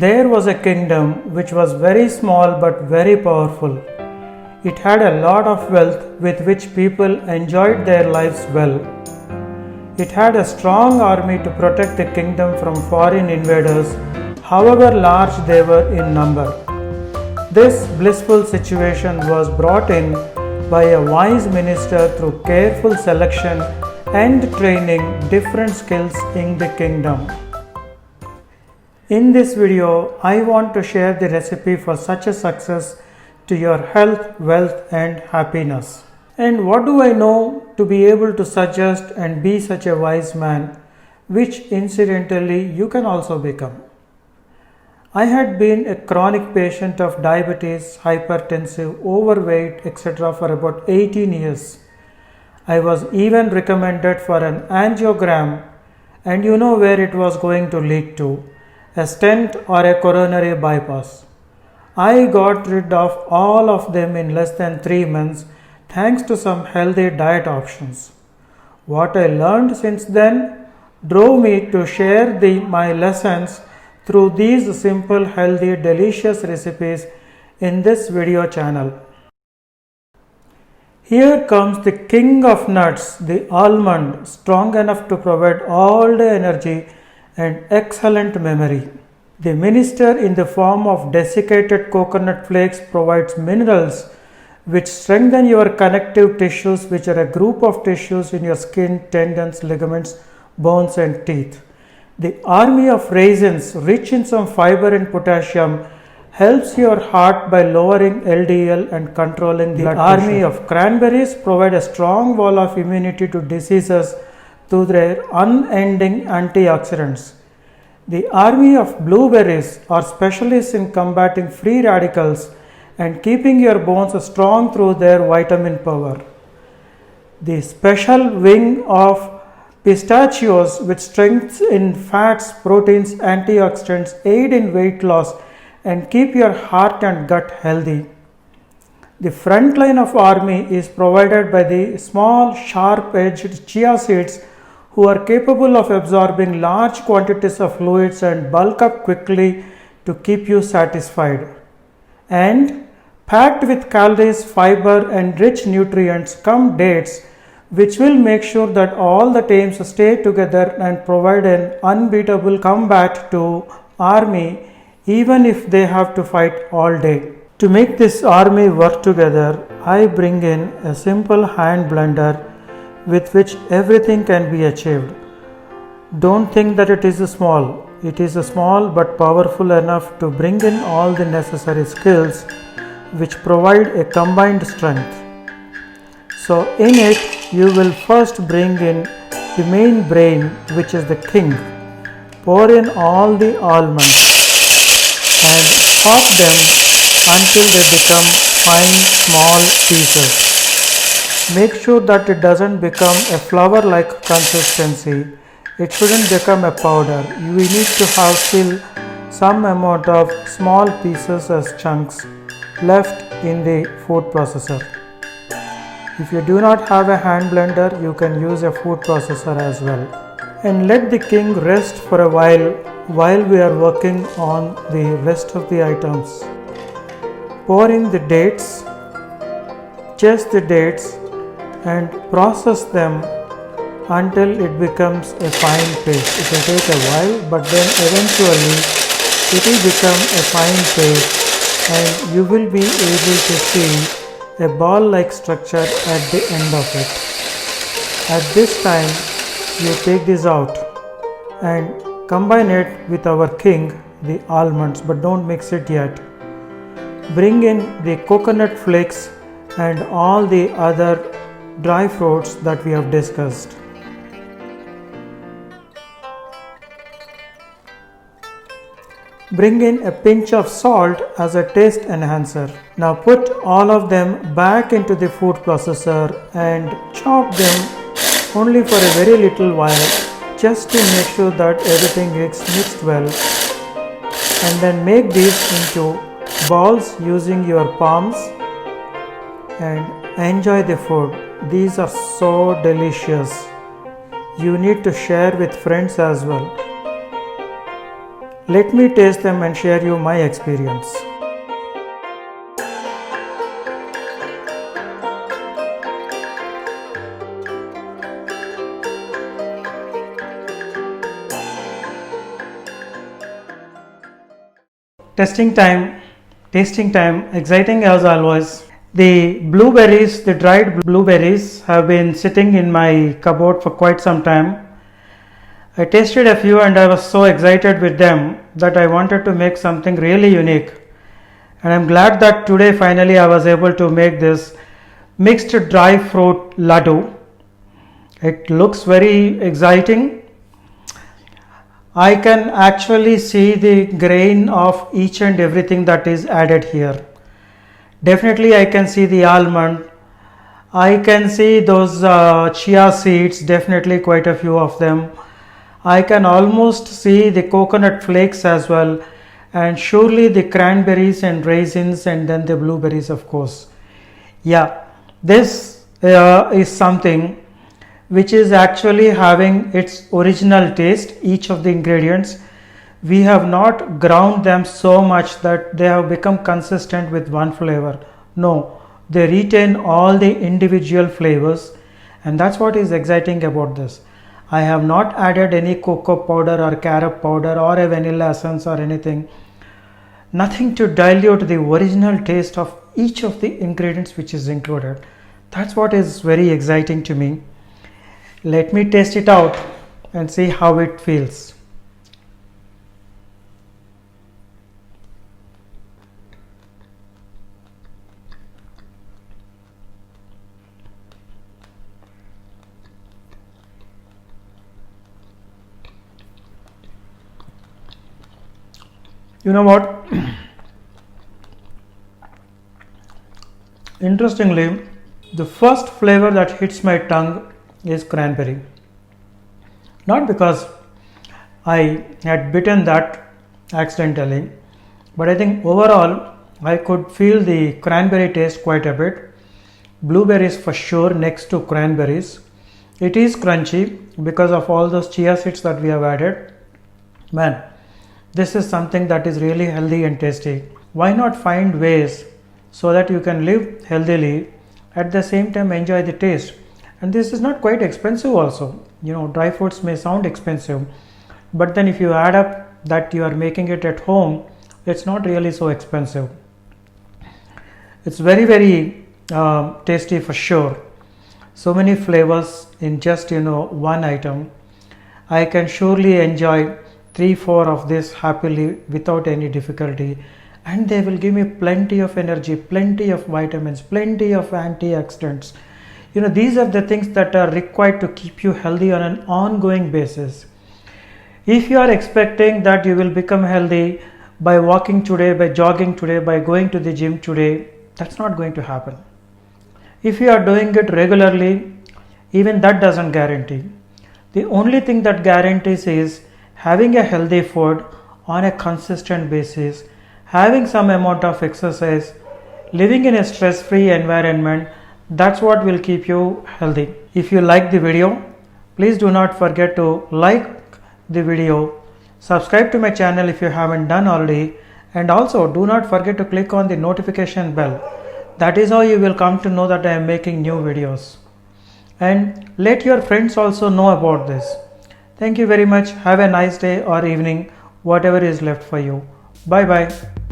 There was a kingdom which was very small but very powerful. It had a lot of wealth with which people enjoyed their lives well. It had a strong army to protect the kingdom from foreign invaders, however large they were in number. This blissful situation was brought in by a wise minister through careful selection and training different skills in the kingdom. In this video, I want to share the recipe for such a success to your health, wealth and happiness. And what do I know to be able to suggest and be such a wise man, which incidentally you can also become. I had been a chronic patient of diabetes, hypertensive, overweight, etc. for about 18 years. I was even recommended for an angiogram, and you know where it was going to lead to. A stent or a coronary bypass. I got rid of all of them in less than 3 months thanks to some healthy diet options. What I learned since then drove me to share my lessons through these simple, healthy, delicious recipes in this video channel. Here comes the king of nuts, the almond, strong enough to provide all the energy and excellent memory. The minister in the form of desiccated coconut flakes provides minerals which strengthen your connective tissues, which are a group of tissues in your skin, tendons, ligaments, bones and teeth. The army of raisins, rich in some fiber and potassium, helps your heart by lowering LDL and controlling the blood pressure. The army of cranberries provide a strong wall of immunity to diseases through their unending antioxidants. The army of blueberries are specialists in combating free radicals and keeping your bones strong through their vitamin power. The special wing of pistachios, with strengths in fats, proteins, antioxidants, aid in weight loss and keep your heart and gut healthy. The front line of army is provided by the small sharp-edged chia seeds, who are capable of absorbing large quantities of fluids and bulk up quickly to keep you satisfied. And packed with calories, fiber and rich nutrients come dates, which will make sure that all the teams stay together and provide an unbeatable combat to army even if they have to fight all day. To make this army work together, I bring in a simple hand blender with which everything can be achieved. Don't think that it is small. It is small but powerful enough to bring in all the necessary skills which provide a combined strength. So in it, you will first bring in the main brain, which is the king. Pour in all the almonds and chop them until they become fine small pieces. Make sure that it doesn't become a flour-like consistency. It shouldn't become a powder. We need to have still some amount of small pieces as chunks left in the food processor. If you do not have a hand blender, you can use a food processor as well. And let the king rest for a while we are working on the rest of the items. Pour in the dates, just the dates, and process them until it becomes a fine paste. It will take a while, but then eventually it will become a fine paste and you will be able to see a ball-like structure at the end of it. At this time, you take this out and combine it with our king, the almonds, but don't mix it yet. Bring in the coconut flakes and all the other dry fruits that we have discussed. Bring in a pinch of salt as a taste enhancer. Now put all of them back into the food processor and chop them only for a very little while, just to make sure that everything is mixed well. And then make these into balls using your palms and enjoy the food. These are so delicious. You need to share with friends as well. Let me taste them and share you my experience. Tasting time, exciting as always. The blueberries, the dried blueberries have been sitting in my cupboard for quite some time. I tasted a few and I was so excited with them that I wanted to make something really unique. And I'm glad that today finally I was able to make this mixed dry fruit laddu. It looks very exciting. I can actually see the grain of each and everything that is added here. Definitely I can see the almond. I can see those chia seeds, definitely quite a few of them. I can almost see the coconut flakes as well, and surely the cranberries and raisins, and then the blueberries, of course. Yeah, this is something which is actually having its original taste, each of the ingredients. We have not ground them so much that they have become consistent with one flavor. No, they retain all the individual flavors, and that's what is exciting about this. I have not added any cocoa powder or carob powder or a vanilla essence or anything. Nothing to dilute the original taste of each of the ingredients which is included. That's what is very exciting to me. Let me taste it out and see how it feels. You know what? Interestingly, the first flavor that hits my tongue is cranberry. Not because I had bitten that accidentally, but I think overall I could feel the cranberry taste quite a bit. Blueberries for sure next to cranberries. It is crunchy because of all those chia seeds that we have added. Man, this is something that is really healthy and tasty. Why not find ways so that you can live healthily, at the same time enjoy the taste? And this is not quite expensive also. Dry fruits may sound expensive, but then if you add up that you are making it at home, it's not really so expensive. It's very, very tasty for sure. So many flavors in just one item. I can surely enjoy 3-4 of this happily without any difficulty, and they will give me plenty of energy, plenty of vitamins, plenty of antioxidants. These are the things that are required to keep you healthy on an ongoing basis. If you are expecting that you will become healthy by walking today, by jogging today, by going to the gym today, that's not going to happen. If you are doing it regularly, even that doesn't guarantee. The only thing that guarantees is having a healthy food on a consistent basis, having some amount of exercise, living in a stress-free environment. That's what will keep you healthy. If you like the video, please do not forget to like the video, subscribe to my channel if you haven't done already, and also do not forget to click on the notification bell. That is how you will come to know that I am making new videos. And let your friends also know about this. Thank you very much. Have a nice day or evening, whatever is left for you. Bye bye.